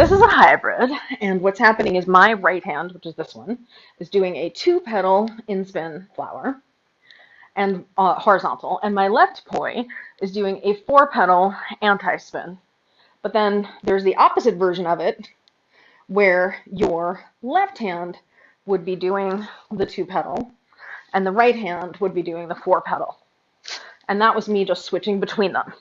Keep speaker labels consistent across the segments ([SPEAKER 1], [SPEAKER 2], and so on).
[SPEAKER 1] this is a hybrid, and what's happening is my right hand, which is this one, is doing a 2-petal in-spin flower and horizontal, and my left poi is doing a 4-petal anti-spin. But then there's the opposite version of it, where your left hand would be doing the 2-petal, and the right hand would be doing the 4-petal. And that was me just switching between them.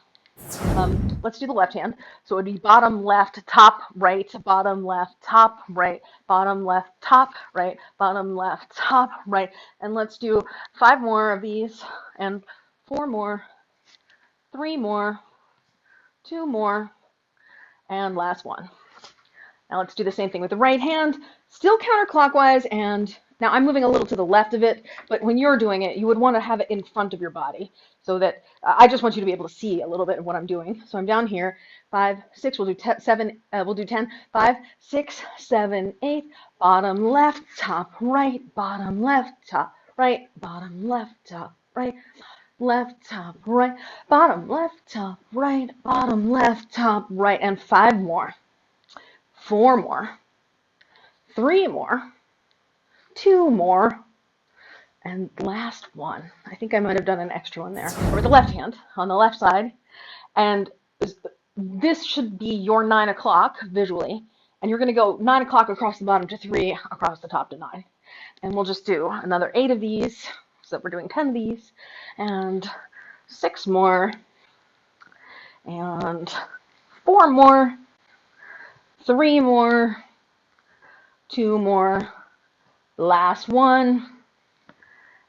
[SPEAKER 1] Let's do the left hand. So it would be bottom left, top right, bottom left, top right, bottom left, top right, bottom left, top right. And let's do 5 more of these, and 4 more, 3 more, 2 more, and last one. Now let's do the same thing with the right hand, still counterclockwise, and now I'm moving a little to the left of it, but when you're doing it, you would want to have it in front of your body, so that I just want you to be able to see a little bit of what I'm doing. So I'm down here, 5, 6, we'll do 7, we'll do 10, 5, 6, 7, 8, bottom left, top right, bottom left, top right, bottom left, top right, left, top right, bottom left, top right, bottom left, top right, and 5 more. 4 more, 3 more, 2 more, and last one. I think I might have done an extra one there. Or with the left hand on the left side, and this should be your 9 o'clock visually, and you're going to go 9 o'clock across the bottom to 3 across the top to 9. And we'll just do another 8 of these, so we're doing 10 of these, and 6 more, and 4 more, 3 more, 2 more, last one.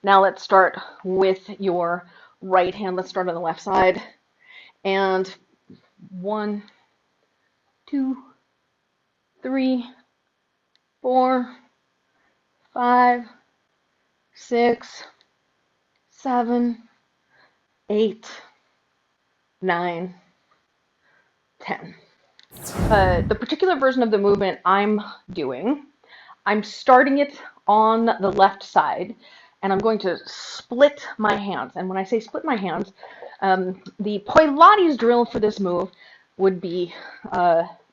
[SPEAKER 1] Now let's start with your right hand. Let's start on the left side. And 1, 2, 3, 4, 5, 6, 7, 8, 9, 10. The particular version of the movement I'm doing, I'm starting it on the left side, and I'm going to split my hands. And when I say split my hands, the Pilates drill for this move would be,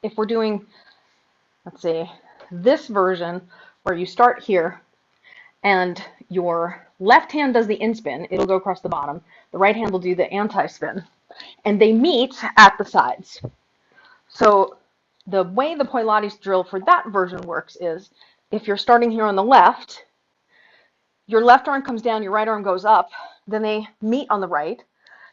[SPEAKER 1] if we're doing, let's say, this version where you start here and your left hand does the in-spin, it'll go across the bottom. The right hand will do the anti-spin, and they meet at the sides. So the way the Pilates drill for that version works is, if you're starting here on the left, your left arm comes down, your right arm goes up, then they meet on the right,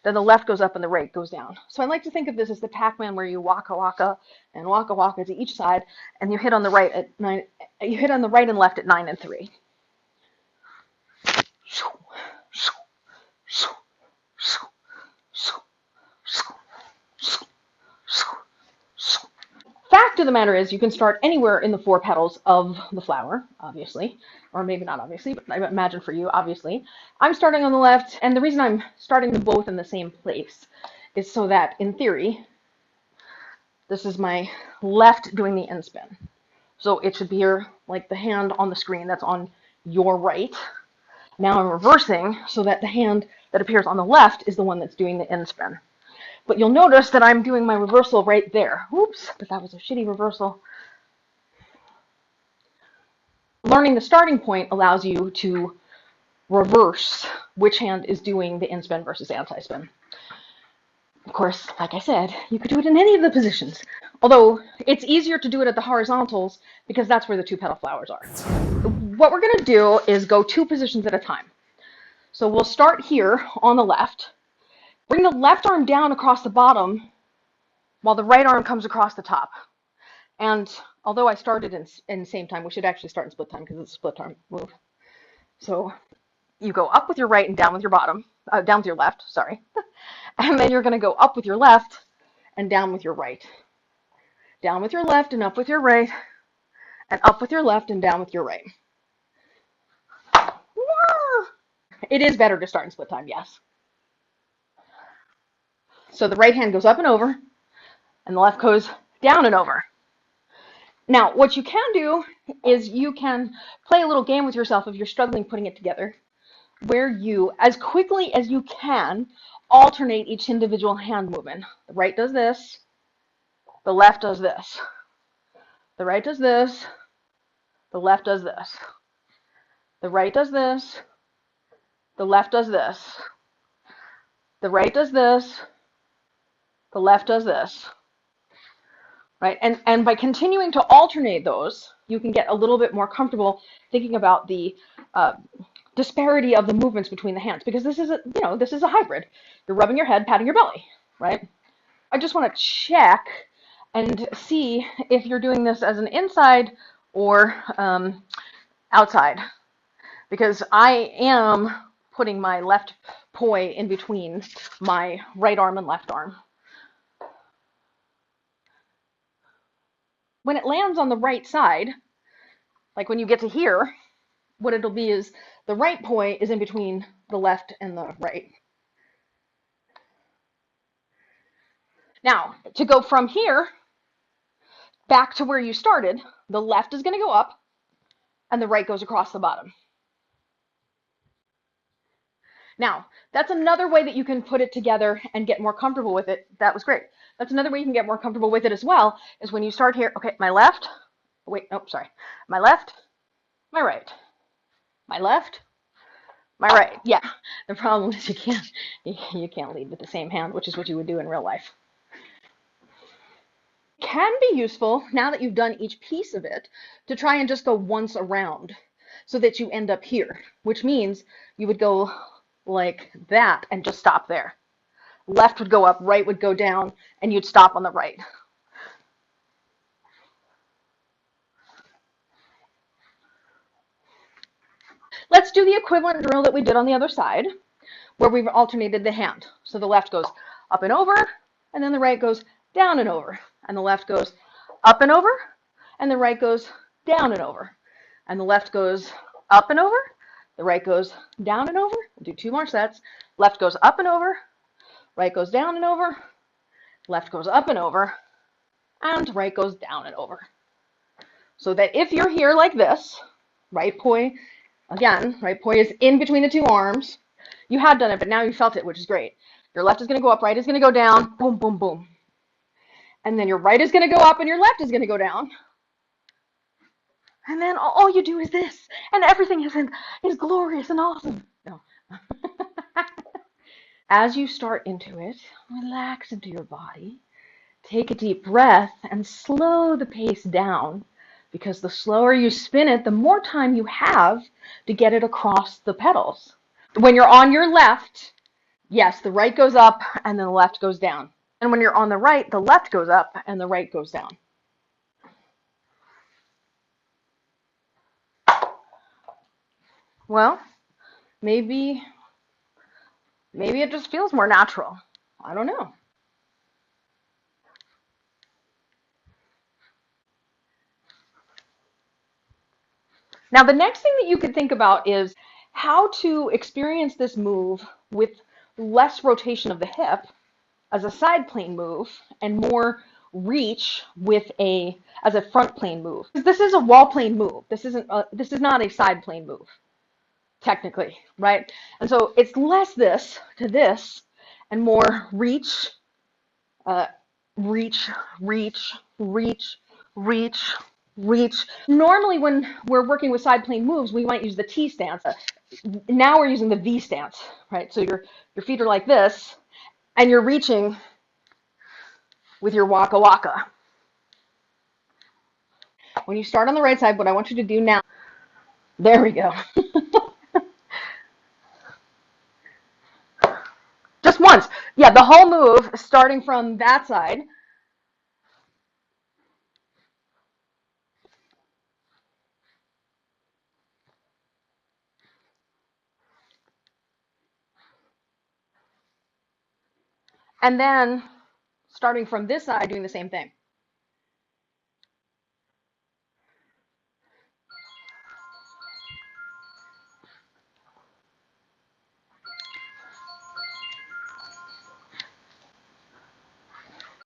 [SPEAKER 1] then the left goes up and the right goes down. So I like to think of this as the Pac-Man, where you waka waka and waka waka to each side, and you hit on the right at 9, you hit on the right and left at 9 and 3. Fact of the matter is, you can start anywhere in the 4 petals of the flower, obviously, or maybe not obviously, but I imagine for you, obviously. I'm starting on the left, and the reason I'm starting them both in the same place is so that, in theory, this is my left doing the in-spin. So it should be here, like the hand on the screen that's on your right. Now I'm reversing so that the hand that appears on the left is the one that's doing the in-spin. But you'll notice that I'm doing my reversal right there. Oops, but that was a shitty reversal. Learning the starting point allows you to reverse which hand is doing the in-spin versus anti-spin. Of course, like I said, you could do it in any of the positions. Although it's easier to do it at the horizontals because that's where the 2-petal flowers are. What we're going to do is go 2 positions at a time. So we'll start here on the left. Bring the left arm down across the bottom while the right arm comes across the top. And although I started in the same time, we should actually start in split time because it's a split arm move. So you go up with your right and down with your bottom, down with your left, sorry. And then you're going to go up with your left and down with your right. Down with your left and up with your right, and up with your left and down with your right. It is better to start in split time, yes. So the right hand goes up and over, and the left goes down and over. Now, what you can do is you can play a little game with yourself if you're struggling putting it together, where you, as quickly as you can, alternate each individual hand movement. The right does this, the left does this. The right does this, the left does this. The right does this, the left does this. The right does this, the left does this. Right? And by continuing to alternate those, you can get a little bit more comfortable thinking about the disparity of the movements between the hands, because this is this is a hybrid. You're rubbing your head, patting your belly, right? I just want to check and see if you're doing this as an inside or outside, because I am putting my left poi in between my right arm and left arm. When it lands on the right side, like when you get to here, what it'll be is the right poi is in between the left and the right. Now, to go from here back to where you started, the left is going to go up and the right goes across the bottom. Now, that's another way that you can put it together and get more comfortable with it. That was great. That's another way you can get more comfortable with it as well, is when you start here, okay, my left, wait, oh, sorry, my left, my right, my left, my right. Yeah, the problem is you can't lead with the same hand, which is what you would do in real life. Can be useful, now that you've done each piece of it, to try and just go once around so that you end up here, which means you would go like that and just stop there. Left would go up, right would go down, and you'd stop on the right. Let's do the equivalent drill that we did on the other side, where we've alternated the hand. So the left goes up and over, and then the right goes down and over. And the left goes up and over, and the right goes down and over. And the left goes up and over, the right goes down and over. We'll do 2 more sets. Left goes up and over, right goes down and over, left goes up and over, and right goes down and over. So that if you're here like this, right poi, again, right poi is in between the 2 arms. You had done it, but now you felt it, which is great. Your left is going to go up, right is going to go down, boom, boom, boom. And then your right is going to go up and your left is going to go down. And then all you do is this, and everything is glorious and awesome. No. As you start into it, relax into your body, take a deep breath, and slow the pace down, because the slower you spin it, the more time you have to get it across the petals. When you're on your left, yes, the right goes up and then the left goes down. And when you're on the right, the left goes up and the right goes down. Well, maybe it just feels more natural. I don't know. Now, the next thing that you could think about is how to experience this move with less rotation of the hip as a side plane move and more reach with as a front plane move. This is a wall plane move. This is not a side plane move, technically, right? And so it's less this to this and more reach, reach, reach, reach, reach, reach. Normally when we're working with side plane moves, we might use the T stance. Now we're using the V stance, right? So your feet are like this, and you're reaching with your waka waka. When you start on the right side, what I want you to do now, there we go. Just once. Yeah, the whole move, starting from that side. And then starting from this side, doing the same thing.